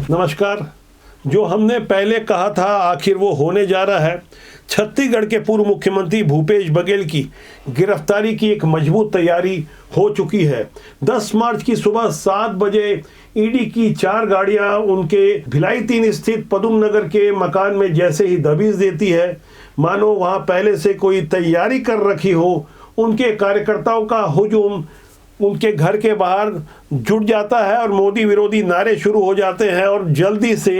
नमस्कार। जो हमने पहले कहा था आखिर वो होने जा रहा है। छत्तीसगढ़ के पूर्व मुख्यमंत्री भूपेश बघेल की गिरफ्तारी की एक मजबूत तैयारी हो चुकी है। 10 मार्च की सुबह 7 बजे ईडी की 4 गाड़ियां उनके भिलाई 3 स्थित पदम नगर के मकान में जैसे ही दबिश देती है, मानो वहां पहले से कोई तैयारी कर रखी हो। उनके कार्यकर्ताओं का हुजूम उनके घर के बाहर जुट जाता है और मोदी विरोधी नारे शुरू हो जाते हैं और जल्दी से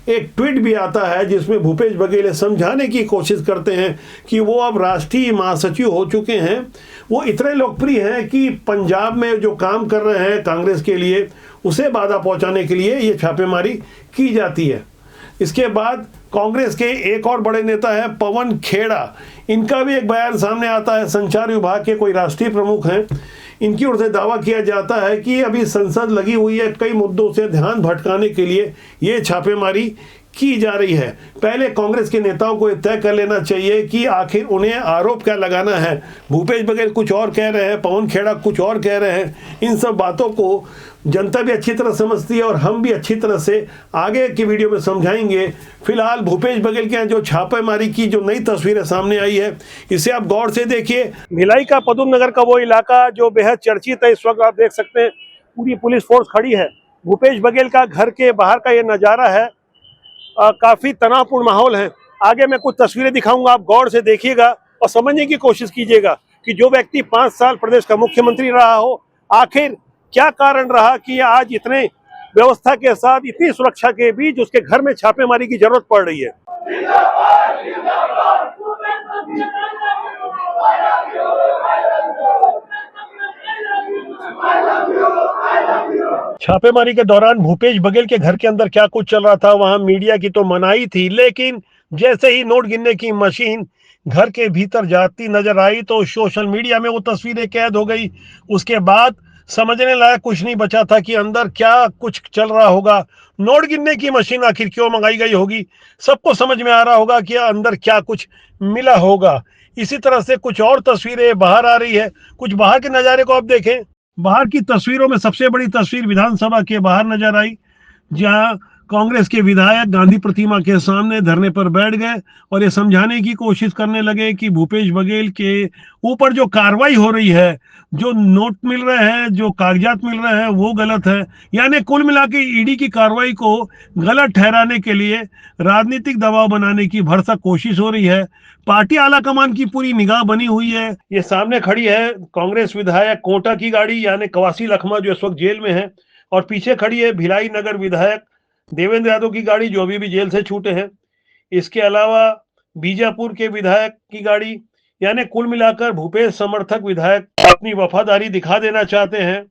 एक ट्वीट भी आता है जिसमें भूपेश बघेल समझाने की कोशिश करते हैं कि वो अब राष्ट्रीय महासचिव हो चुके हैं। वो इतने लोकप्रिय हैं कि पंजाब में जो काम कर रहे हैं कांग्रेस के लिए, उसे बाधा पहुंचाने के लिए ये छापेमारी की जाती है। इसके बाद कांग्रेस के एक और बड़े नेता है पवन खेड़ा, इनका भी एक बयान सामने आता है। संचार विभाग के कोई राष्ट्रीय प्रमुख हैं, इनकी ओर से दावा किया जाता है कि अभी संसद लगी हुई है, कई मुद्दों से ध्यान भटकाने के लिए ये छापेमारी की जा रही है। पहले कांग्रेस के नेताओं को तय कर लेना चाहिए कि आखिर उन्हें आरोप क्या लगाना है। भूपेश बघेल कुछ और कह रहे हैं, पवन खेड़ा कुछ और कह रहे हैं। इन सब बातों को जनता भी अच्छी तरह समझती है और हम भी अच्छी तरह से आगे की वीडियो में समझाएंगे। फिलहाल भूपेश बघेल के यहाँ जो छापेमारी की जो नई तस्वीरें सामने आई है, इसे आप गौर से देखिए। भिलाई का पदम नगर का वो इलाका जो बेहद चर्चित है, इस वक्त आप देख सकते हैं पूरी पुलिस फोर्स खड़ी है। भूपेश बघेल का घर के बाहर का ये नज़ारा है। काफ़ी तनावपूर्ण माहौल है। आगे मैं कुछ तस्वीरें दिखाऊंगा, आप गौर से देखिएगा और समझने की कोशिश कीजिएगा कि जो व्यक्ति 5 साल प्रदेश का मुख्यमंत्री रहा हो, आखिर क्या कारण रहा कि आज इतने व्यवस्था के साथ, इतनी सुरक्षा के बीच उसके घर में छापेमारी की जरूरत पड़ रही है। छापेमारी के दौरान भूपेश बघेल के घर के अंदर क्या कुछ चल रहा था, वहां मीडिया की तो मनाही थी, लेकिन जैसे ही नोट गिनने की मशीन घर के भीतर जाती नजर आई तो सोशल मीडिया में वो तस्वीरें कैद हो गई। उसके बाद समझने लायक कुछ नहीं बचा था कि अंदर क्या कुछ चल रहा होगा। नोट गिनने की मशीन आखिर क्यों मंगाई गई होगी, सबको समझ में आ रहा होगा कि अंदर क्या कुछ मिला होगा। इसी तरह से कुछ और तस्वीरें बाहर आ रही है। कुछ बाहर के नज़ारे को आप देखें। बाहर की तस्वीरों में सबसे बड़ी तस्वीर विधानसभा के बाहर नजर आई, जहां कांग्रेस के विधायक गांधी प्रतिमा के सामने धरने पर बैठ गए और ये समझाने की कोशिश करने लगे कि भूपेश बघेल के ऊपर जो कार्रवाई हो रही है, जो नोट मिल रहे हैं, जो कागजात मिल रहे हैं, वो गलत है। यानी कुल मिला के ईडी की कार्रवाई को गलत ठहराने के लिए राजनीतिक दबाव बनाने की भरसक कोशिश हो रही है। पार्टी आला कमान की पूरी निगाह बनी हुई है। ये सामने खड़ी है कांग्रेस विधायक कोटा की गाड़ी, यानी कवासी लखमा, जो इस वक्त जेल में है, और पीछे खड़ी है भिलाई नगर विधायक देवेंद्र यादव की गाड़ी, जो अभी भी जेल से छूटे हैं। इसके अलावा बीजापुर के विधायक की गाड़ी, यानी कुल मिलाकर भूपेश समर्थक विधायक अपनी वफादारी दिखा देना चाहते हैं।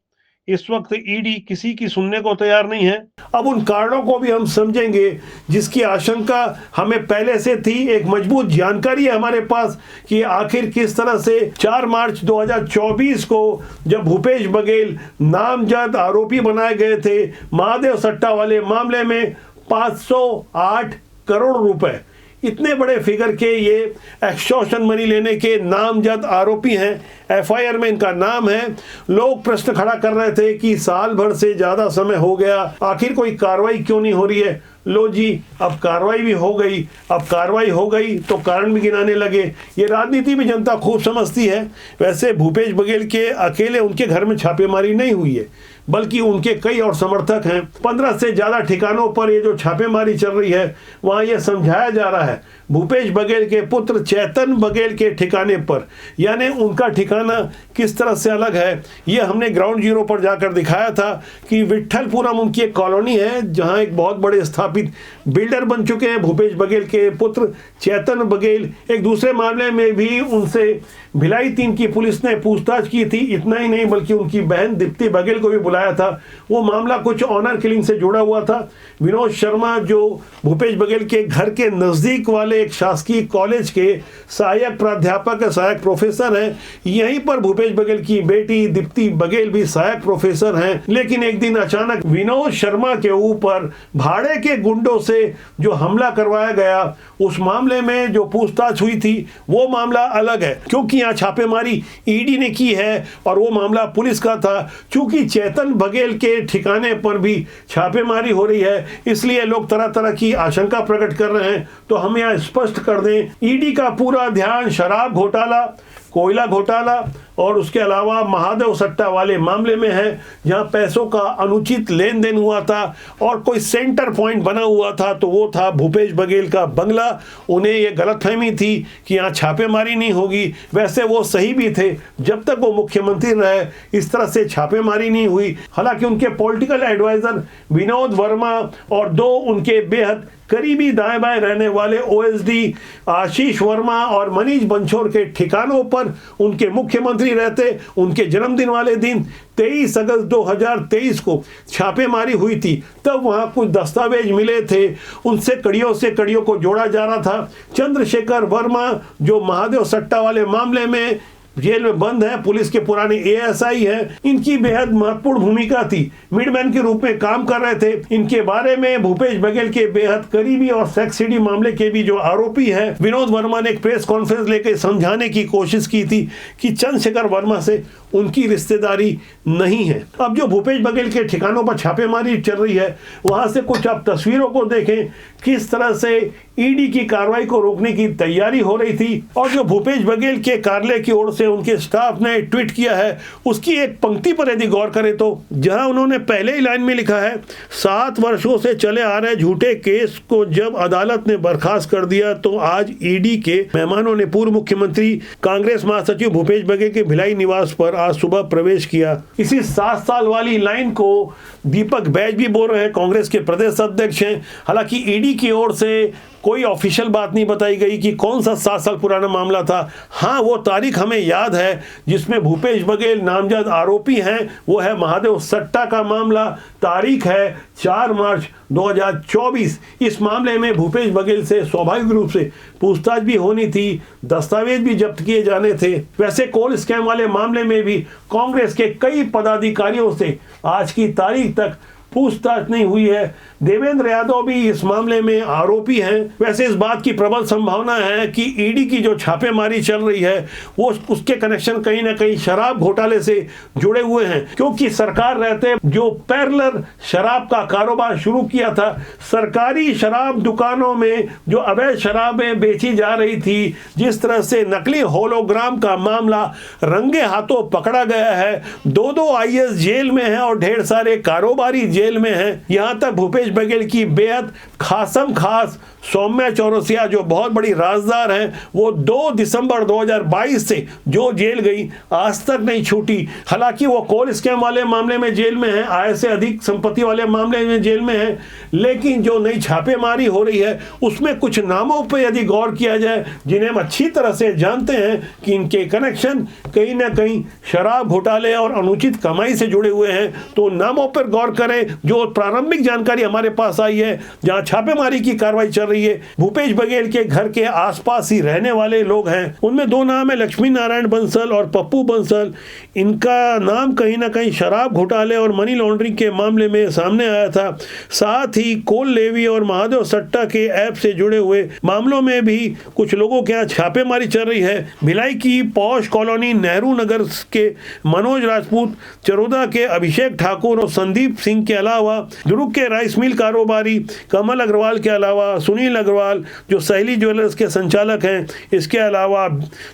इस वक्त ईडी किसी की सुनने को तैयार नहीं है। अब उन कारणों को भी हम समझेंगे जिसकी आशंका हमें पहले से थी। एक मजबूत जानकारी है हमारे पास कि आखिर किस तरह से 4 मार्च 2024 को जब भूपेश बघेल नामजद आरोपी बनाए गए थे महादेव सट्टा वाले मामले में 508 करोड़ रुपए, इतने बड़े फिगर के ये एक्सटॉर्शन मनी लेने के नामजद आरोपी हैं। एफआईआर में इनका नाम है। लोग प्रश्न खड़ा कर रहे थे कि साल भर से ज्यादा समय हो गया, आखिर कोई कार्रवाई क्यों नहीं हो रही है। लो जी, अब कार्रवाई भी हो गई। अब कार्रवाई हो गई तो कारण भी गिनाने लगे। ये राजनीति में जनता खूब समझती है। वैसे भूपेश बघेल के अकेले उनके घर में छापेमारी नहीं हुई है, बल्कि उनके कई और समर्थक हैं। 15 से ज्यादा ठिकानों पर ये जो छापेमारी चल रही है, वहां ये समझाया जा रहा है भूपेश बघेल के पुत्र चेतन बघेल के ठिकाने पर, यानी उनका ठिकाना किस तरह से अलग है। ये हमने ग्राउंड जीरो पर जाकर दिखाया था कि विट्ठलपुरम उनकी एक कॉलोनी है, जहां एक बहुत बड़े स्थापित बिल्डर बन चुके हैं भूपेश बघेल के पुत्र चेतन बघेल। एक दूसरे मामले में भी उनसे भिलाई 3 की पुलिस ने पूछताछ की थी। इतना ही नहीं, बल्कि उनकी बहन दीप्ति बघेल को भी बुलाया था। वो मामला कुछ ऑनर किलिंग से जुड़ा हुआ था। विनोद शर्मा, जो भूपेश बघेल के घर के नजदीक वाले एक शासकीय कॉलेज के सहायक प्राध्यापक, सहायक प्रोफेसर हैं। यहीं पर भूपेश बघेल की बेटी दीप्ति बघेल भी सहायक प्रोफेसर हैं। लेकिन एक दिन अचानक विनोद शर्मा के ऊपर भाड़े के गुंडों से जो हमला करवाया गया, उस मामले में जो पूछताछ हुई थी वो मामला अलग है, क्योंकि यहाँ छापेमारी ईडी ने की है और वो मामला पुलिस का था। चूंकि चेतन बघेल के ठिकाने पर भी छापेमारी हो रही है, इसलिए लोग तरह तरह की आशंका प्रकट कर रहे हैं। तो हम यहाँ स्पष्ट कर दें, ईडी का पूरा ध्यान शराब घोटाला, कोयला घोटाला और उसके अलावा महादेव सट्टा वाले मामले में है, जहां पैसों का अनुचित लेन देन हुआ था और कोई सेंटर पॉइंट बना हुआ था, तो वो था भूपेश बघेल का बंगला। उन्हें ये गलतफहमी थी कि यहाँ छापेमारी नहीं होगी। वैसे वो सही भी थे, जब तक वो मुख्यमंत्री रहे इस तरह से छापेमारी नहीं हुई। हालांकि उनके पॉलिटिकल एडवाइजर विनोद वर्मा और दो उनके बेहद करीबी दाएं बाएं रहने वाले ओएसडी आशीष वर्मा और मनीष बंछोर के ठिकानों पर उनके मुख्यमंत्री रहते। उनके जन्मदिन वाले दिन 23 अगस्त 2023 को छापेमारी हुई थी। तब वहां कुछ दस्तावेज मिले थे, उनसे कड़ियों को जोड़ा जा रहा था। चंद्रशेखर वर्मा जो महादेव सट्टा वाले मामले में जेल में बंद है, पुलिस के पुराने एएसआई हैं, इनकी बेहद महत्वपूर्ण भूमिका थी, मिडमैन के रूप में काम कर रहे थे। इनके बारे में भूपेश बघेल के बेहद करीबी और सेक्स सीडी मामले के भी जो आरोपी है विनोद वर्मा ने एक प्रेस कॉन्फ्रेंस लेकर समझाने की कोशिश की थी कि चंद्रशेखर वर्मा से उनकी रिश्तेदारी नहीं है। अब जो भूपेश बघेल के ठिकानों पर छापेमारी चल रही है, वहां से कुछ आप तस्वीरों को देखें, किस तरह से ईडी की कार्रवाई को रोकने की तैयारी हो रही थी। और जो भूपेश बघेल के कार्यालय की ओर से उनके स्टाफ ने ट्वीट किया है, उसकी एक पंक्ति पर यदि गौर करें तो जहां उन्होंने पहले ही लाइन में लिखा है, 7 वर्षों से चले आ रहे झूठे केस को जब अदालत ने बर्खास्त कर दिया तो आज ईडी के मेहमानों ने पूर्व मुख्यमंत्री कांग्रेस महासचिव भूपेश बघेल के भिलाई निवास पर आज सुबह प्रवेश किया। इसी 7 साल वाली लाइन को दीपक बैज भी बोल रहे हैं, कांग्रेस के प्रदेश अध्यक्ष हैं। हालांकि ईडी की ओर से कोई ऑफिशियल बात नहीं बताई गई कि कौन सा 7 साल पुराना मामला था। हाँ, वो तारीख हमें याद है जिसमें भूपेश बघेल नामजद आरोपी हैं, वो है महादेव सट्टा का मामला। तारीख है 4 मार्च 2024। इस मामले में भूपेश बघेल से स्वाभाविक रूप से पूछताछ भी होनी थी, दस्तावेज भी जब्त किए जाने थे। वैसे कोल स्कैम वाले मामले में भी कांग्रेस के कई पदाधिकारियों से आज की तारीख तक पूछताछ नहीं हुई है। देवेंद्र यादव भी इस मामले में आरोपी हैं। वैसे इस बात की प्रबल संभावना है कि ईडी की जो छापेमारी चल रही है वो उसके कनेक्शन कहीं ना कहीं शराब घोटाले से जुड़े हुए हैं, क्योंकि सरकार रहते जो पैरेलल शराब का कारोबार शुरू किया था, सरकारी शराब दुकानों में जो अवैध शराबें बेची जा रही थी, जिस तरह से नकली होलोग्राम का मामला रंगे हाथों पकड़ा गया है। 2 आईएएस जेल में है और ढेर सारे कारोबारी जेल में है। यहां तक भूपेश बघेल की बेहद खासम खास सौम्या चौरसिया जो बहुत बड़ी राजदार हैं, वो 2 दिसंबर 2022 से जो जेल गई आज तक नहीं छूटी। हालांकि वो कोल स्कैम वाले मामले में जेल में है, आय से अधिक संपत्ति वाले मामले में जेल में है, लेकिन जो नई छापेमारी हो रही है उसमें कुछ नामों पर यदि गौर किया जाए जिन्हें हम अच्छी तरह से जानते हैं कि इनके कनेक्शन कहीं ना कहीं शराब घोटाले और अनुचित कमाई से जुड़े हुए हैं, तो नामों पर गौर करें। जो प्रारंभिक जानकारी हमारे पास आई है, जहां छापेमारी की कार्रवाई चल रही है, भूपेश बघेल के घर के आसपास ही रहने वाले लोग हैं। उनमें 2 नाम है, लक्ष्मी नारायण बंसल और पप्पू बंसल। इनका नाम कहीं ना कहीं शराब घोटाले और मनी लॉन्ड्रिंग के मामले में सामने आया था। साथ ही कोल लेवी और महादेव सट्टा के ऐप से जुड़े हुए मामलों में भी कुछ लोगों के यहाँ छापेमारी चल रही है। भिलाई की पौष कॉलोनी नेहरू नगर के मनोज राजपूत, चरोदा के अभिषेक ठाकुर और संदीप सिंह के अलावा दुर्ग के राइस मिल कारोबारी कमल अग्रवाल के अलावा सुनील अग्रवाल जो सहेली ज्वेलर्स के संचालक हैं, इसके अलावा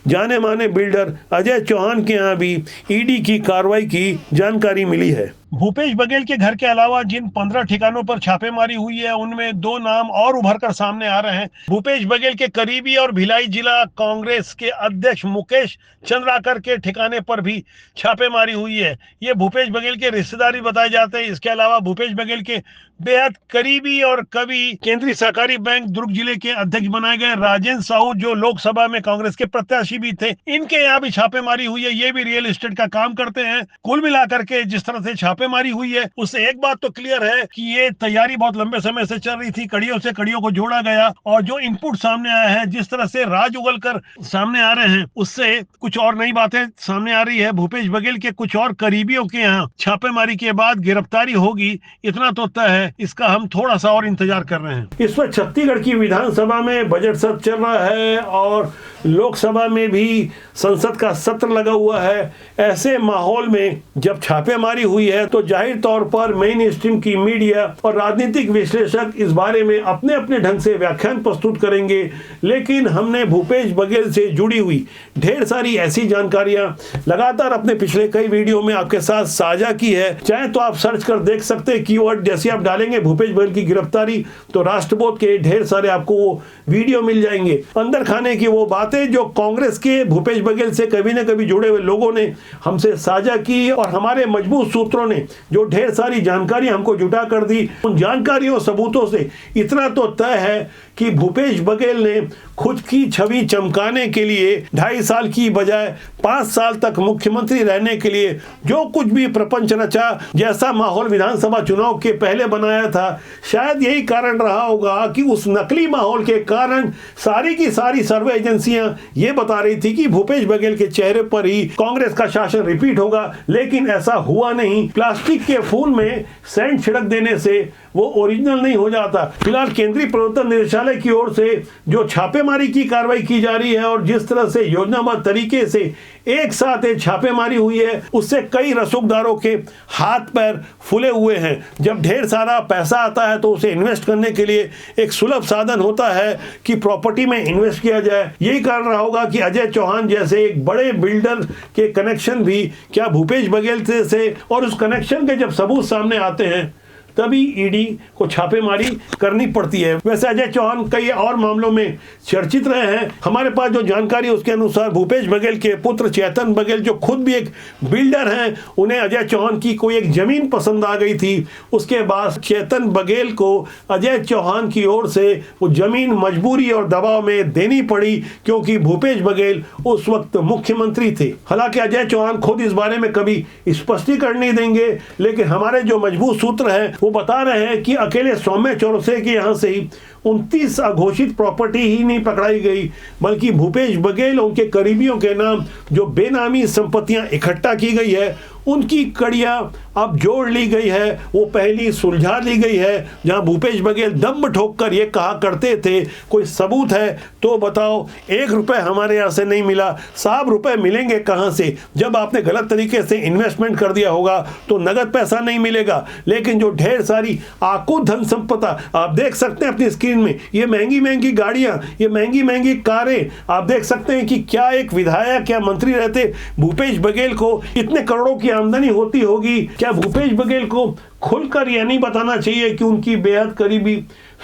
जाने माने बिल्डर अजय चौहान के यहाँ भी ईडी की कार्रवाई की जानकारी मिली है। भूपेश बघेल के घर के अलावा जिन 15 ठिकानों पर छापेमारी हुई है, उनमें 2 नाम और उभर कर सामने आ रहे हैं। भूपेश बघेल के करीबी और भिलाई जिला कांग्रेस के अध्यक्ष मुकेश चंद्राकर के ठिकाने पर भी छापेमारी हुई है। ये भूपेश बघेल के रिश्तेदारी बताए जाते हैं। इसके अलावा भूपेश बघेल के बेहद करीबी और कभी केंद्रीय सहकारी बैंक दुर्ग जिले के अध्यक्ष बनाए गए राजेंद्र साहू जो लोकसभा में कांग्रेस के प्रत्याशी भी थे, इनके यहाँ भी छापेमारी हुई है। ये भी रियल एस्टेट का काम करते हैं। कुल मिलाकर के जिस तरह से छापेमारी हुई है उससे एक बात तो क्लियर है कि ये तैयारी बहुत लंबे समय से चल रही थी, कड़ियों से कड़ियों को जोड़ा गया, और जो इनपुट सामने आया है, जिस तरह से राज उगल कर सामने आ रहे हैं, उससे कुछ और नई बातें सामने आ रही है। भूपेश बघेल के कुछ और करीबियों के यहाँ छापेमारी के बाद गिरफ्तारी होगी, इतना तो तय है, इसका हम थोड़ा सा और इंतजार कर रहे हैं। इस पर छत्तीसगढ़ की विधानसभा में बजट सत्र चल रहा है और लोकसभा में भी संसद का सत्र लगा हुआ है। ऐसे माहौल में जब छापेमारी हुई है तो जाहिर तौर पर मेन स्ट्रीम की मीडिया और राजनीतिक विश्लेषक इस बारे में अपने अपने ढंग से व्याख्यान प्रस्तुत करेंगे, लेकिन हमने भूपेश बघेल से जुड़ी हुई ढेर सारी ऐसी जानकारियां लगातार अपने पिछले कई वीडियो में आपके साथ साझा की है। चाहे तो आप सर्च कर देख सकते हैं, कीवर्ड जैसे आप डालेंगे भूपेश बघेल की गिरफ्तारी तो राष्ट्रबोध के ढेर सारे आपको वो वीडियो मिल जाएंगे। अंदर खाने की वो बातें जो कांग्रेस के भूपेश बघेल से कभी न कभी जुड़े हुए लोगों ने हमसे साझा की और हमारे मजबूत सूत्रों ने जो ढेर सारी जानकारी हमको जुटा कर दी, उन जानकारियों सबूतों से इतना तो तय है कि भूपेश बघेल ने खुद की छवि चमकाने के लिए 2.5 साल की बजाय 5 साल तक मुख्यमंत्री रहने के लिए जो कुछ भी प्रपंच रचा, जैसा माहौल विधानसभा चुनाव के पहले बनाया था, शायद यही कारण रहा होगा कि उस नकली माहौल के कारण सारी की सारी सर्वे एजेंसियां ये बता रही थी कि भूपेश बघेल के चेहरे पर ही कांग्रेस का शासन रिपीट होगा, लेकिन ऐसा हुआ नहीं। प्लास्टिक के फूल में सेंट छिड़क देने से वो ओरिजिनल नहीं हो जाता। फिलहाल केंद्रीय प्रवर्तन निदेशालय की ओर से जो छापेमारी की कार्रवाई की जा रही है और जिस तरह से योजनाबद्ध तरीके से एक साथ छापेमारी हुई है, उससे कई रसूखदारों के हाथ पैर फूले हुए हैं। जब ढेर सारा पैसा आता है तो उसे इन्वेस्ट करने के लिए एक सुलभ साधन होता है कि प्रॉपर्टी में इन्वेस्ट किया जाए। यही कारण रहा होगा कि अजय चौहान जैसे एक बड़े बिल्डर के कनेक्शन भी क्या भूपेश बघेल से और उस कनेक्शन के जब सबूत सामने आते हैं तभी ईडी को छापेमारी करनी पड़ती है। वैसे अजय चौहान कई और मामलों में चर्चित रहे हैं। हमारे पास जो जानकारी उसके अनुसार भूपेश बघेल के पुत्र चेतन बघेल जो खुद भी एक बिल्डर हैं, उन्हें अजय चौहान की कोई एक जमीन पसंद आ गई थी। उसके बाद चेतन बघेल को अजय चौहान की ओर से वो जमीन मजबूरी और दबाव में देनी पड़ी क्योंकि भूपेश बघेल उस वक्त मुख्यमंत्री थे। हालांकि अजय चौहान खुद इस बारे में कभी स्पष्टीकरण नहीं देंगे, लेकिन हमारे जो मजबूत सूत्र हैं वो बता रहे हैं कि अकेले सौम्य चौरसिया के यहां से ही 29 अघोषित प्रॉपर्टी ही नहीं पकड़ाई गई, बल्कि भूपेश बघेल उनके करीबियों के नाम जो बेनामी संपत्तियां इकट्ठा की गई है उनकी कड़ियां अब जोड़ ली गई है, वो पहली सुलझा ली गई है। जहां भूपेश बघेल दम ठोककर ये कहा करते थे कोई सबूत है तो बताओ, 1 रुपए हमारे यहाँ से नहीं मिला। साहब रुपए मिलेंगे कहाँ से? जब आपने गलत तरीके से इन्वेस्टमेंट कर दिया होगा तो नगद पैसा नहीं मिलेगा। लेकिन जो ढेर सारी आकुल धन संपदा आप देख सकते हैं अपनी स्क्रीन में, ये महंगी महंगी गाड़ियां, ये महंगी महंगी कारें, आप देख सकते हैं कि क्या एक विधायक या मंत्री रहते भूपेश बघेल को इतने करोड़ों की आमदनी होती होगी। क्या भूपेश बघेल को खुलकर यह नहीं बताना चाहिए कि उनकी बेहद करीबी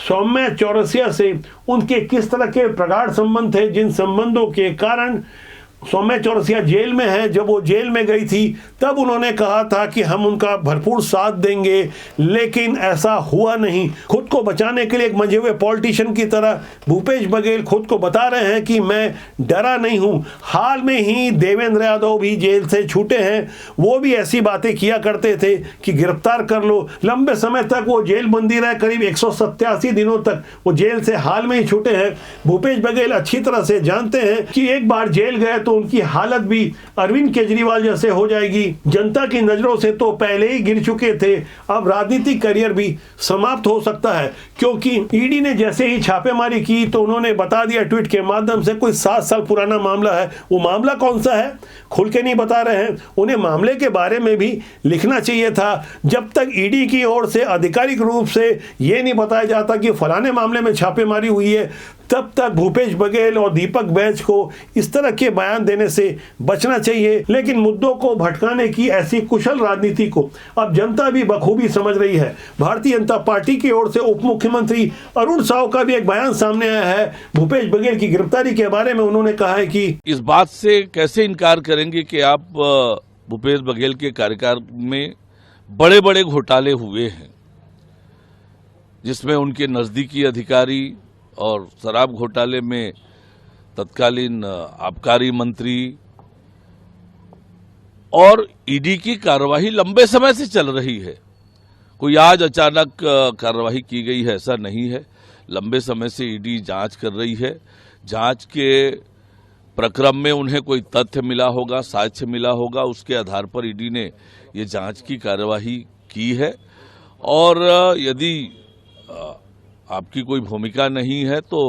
सौम्य चौरसिया से उनके किस तरह के प्रगाढ़ संबंध थे, जिन संबंधों के कारण सौम्य चौरसिया जेल में है। जब वो जेल में गई थी तब उन्होंने कहा था कि हम उनका भरपूर साथ देंगे, लेकिन ऐसा हुआ नहीं। खुद को बचाने के लिए एक मंझे हुए पॉलिटिशियन की तरह भूपेश बघेल खुद को बता रहे हैं कि मैं डरा नहीं हूं। हाल में ही देवेंद्र यादव भी जेल से छूटे हैं, वो भी ऐसी बातें किया करते थे कि गिरफ्तार कर लो। लंबे समय तक वो जेल बंदी रहे, करीब 187 दिनों तक वो जेल से हाल में ही छूटे हैं। भूपेश बघेल अच्छी तरह से जानते हैं कि एक बार जेल गए तो उनकी हालत भी अरविंद केजरीवाल जैसे हो जाएगी। जनता की नजरों से तो पहले ही गिर चुके थे, अब राजनीतिक करियर भी समाप्त हो सकता है, क्योंकि ईडी ने जैसे ही छापेमारी की तो उन्होंने बता दिया ट्वीट के माध्यम से कोई 7 साल पुराना मामला है। वो मामला कौन सा है खुल के नहीं बता रहे हैं। उन्हें मामले के बारे में भी लिखना चाहिए था। जब तक ईडी की ओर से आधिकारिक रूप से यह नहीं बताया जाता कि फलाने मामले में छापेमारी हुई है, तब तक भूपेश बघेल और दीपक बैज को इस तरह के बयान देने से बचना चाहिए। लेकिन मुद्दों को भटकाने की ऐसी कुशल राजनीति को अब जनता भी बखूबी समझ रही है। भारतीय जनता पार्टी की ओर से उप मुख्यमंत्री अरुण साव का भी एक बयान सामने आया है भूपेश बघेल की गिरफ्तारी के बारे में। उन्होंने कहा है कि इस बात से कैसे इनकार करेंगे कि आप भूपेश बघेल के कार्यकाल में बड़े बड़े घोटाले हुए हैं, जिसमें उनके नजदीकी अधिकारी और शराब घोटाले में तत्कालीन आबकारी मंत्री और ईडी की कार्रवाई लंबे समय से चल रही है। कोई आज अचानक कार्रवाई की गई है ऐसा नहीं है। लंबे समय से ईडी जांच कर रही है। जांच के प्रक्रम में उन्हें कोई तथ्य मिला होगा, साक्ष्य मिला होगा, उसके आधार पर ईडी ने ये जांच की कार्यवाही की है। और यदि आपकी कोई भूमिका नहीं है तो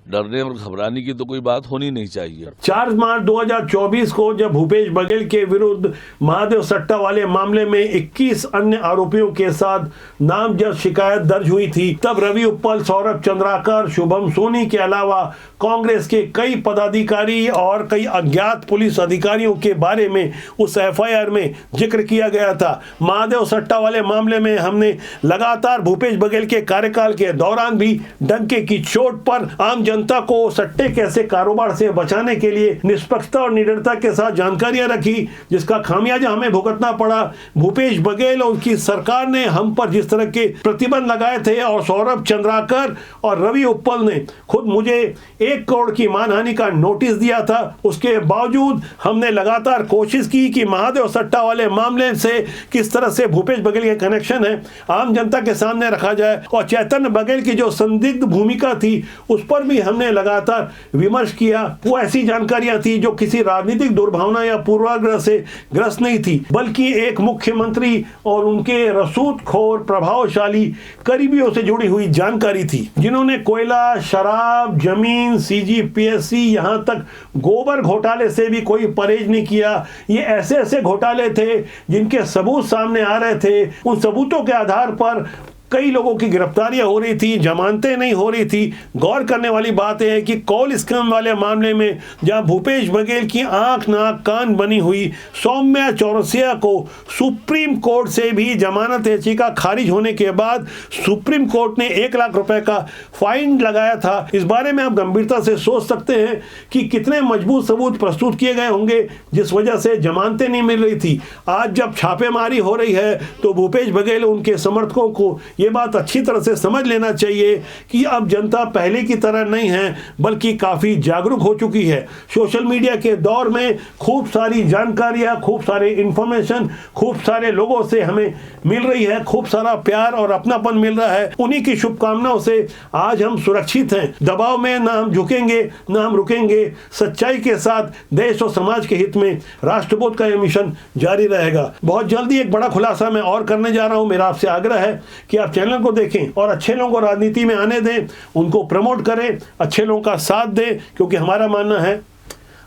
डरने और घबराने की तो कोई बात होनी नहीं चाहिए। 4 मार्च 2024 को जब भूपेश बघेल के विरुद्ध महादेव सट्टा वाले मामले में 21 अन्य आरोपियों के साथ नामजद शिकायत दर्ज हुई थी, तब रवि उप्पल, सौरभ चंद्राकर, शुभम सोनी के अलावा कांग्रेस के कई पदाधिकारी और कई अज्ञात पुलिस अधिकारियों के बारे में उस एफआईआर में जिक्र किया गया था। महादेव सट्टा वाले मामले में हमने लगातार भूपेश बघेल के कार्यकाल के दौरान भी डंके की चोट पर आम जनता को सट्टे कैसे कारोबार से बचाने के लिए निष्पक्षता और निडरता के साथ जानकारियां रखी, जिसका खामियाजा हमें भुगतना पड़ा। भूपेश बघेल और उनकी सरकार ने हम पर जिस तरह के प्रतिबंध लगाए थे और सौरभ चंद्राकर और रवि उप्पल ने खुद मुझे 1 करोड़ की मानहानि का नोटिस दिया था, उसके बावजूद हमने लगातार कोशिश की कि महादेव सट्टा वाले मामले से किस तरह से भूपेश बघेल के कनेक्शन है आम जनता के सामने रखा जाए। और चैतन्य बघेल की जो संदिग्ध भूमिका थी उस पर भी हमने लगातार विमर्श किया। वो ऐसी जानकारियां थी जो किसी राजनीतिक दुर्भावना या पूर्वाग्रह से ग्रस्त नहीं थी, बल्कि एक मुख्यमंत्री और उनके रसूखोर प्रभावशाली करीबियों से जुड़ी हुई जानकारी थी, जिन्होंने कोयला, शराब, जमीन, सीजीपीएससी, यहां तक गोबर घोटाले से भी कोई परहेज नहीं किया। ये ऐसे ऐसे घोटाले थे जिनके सबूत सामने आ रहे थे। उन सबूतों के आधार पर कई लोगों की गिरफ्तारियां हो रही थी, जमानतें नहीं हो रही थी। गौर करने वाली बात यह है कि कॉल स्कैम वाले मामले में जहां भूपेश बघेल की आंख नाक कान बनी हुई सौम्या चौरसिया को सुप्रीम कोर्ट से भी जमानत याचिका खारिज होने के बाद सुप्रीम कोर्ट ने 1 लाख रुपए का फाइन लगाया था। इस बारे में आप गंभीरता से सोच सकते हैं कि कितने मजबूत सबूत प्रस्तुत किए गए होंगे जिस वजह से जमानतें नहीं मिल रही थी। आज जब छापेमारी हो रही है तो भूपेश बघेल उनके समर्थकों को ये बात अच्छी तरह से समझ लेना चाहिए कि अब जनता पहले की तरह नहीं है, बल्कि काफी जागरूक हो चुकी है। सोशल मीडिया के दौर में खूब सारी जानकारियां, खूब सारे इंफॉर्मेशन, खूब सारे लोगों से हमें मिल रही है, खूब सारा प्यार और अपनापन मिल रहा है। उन्हीं की शुभकामनाओं से आज हम सुरक्षित हैं। दबाव में ना हम झुकेंगे, ना हम रुकेंगे। सच्चाई के साथ देश और समाज के हित में राष्ट्रबोध का यह मिशन जारी रहेगा। बहुत जल्दी एक बड़ा खुलासा मैं और करने जा रहा हूं। मेरा आपसे आग्रह है कि आप चैनल को देखें और अच्छे लोगों को राजनीति में आने दें, उनको प्रमोट करें, अच्छे लोगों का साथ दें, क्योंकि हमारा मानना है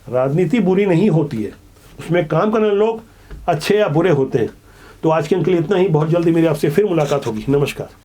राजनीति बुरी नहीं होती है, उसमें काम करने लोग अच्छे या बुरे होते हैं। तो आज के लिए इतना ही। बहुत जल्दी मेरी आपसे फिर मुलाकात होगी। नमस्कार।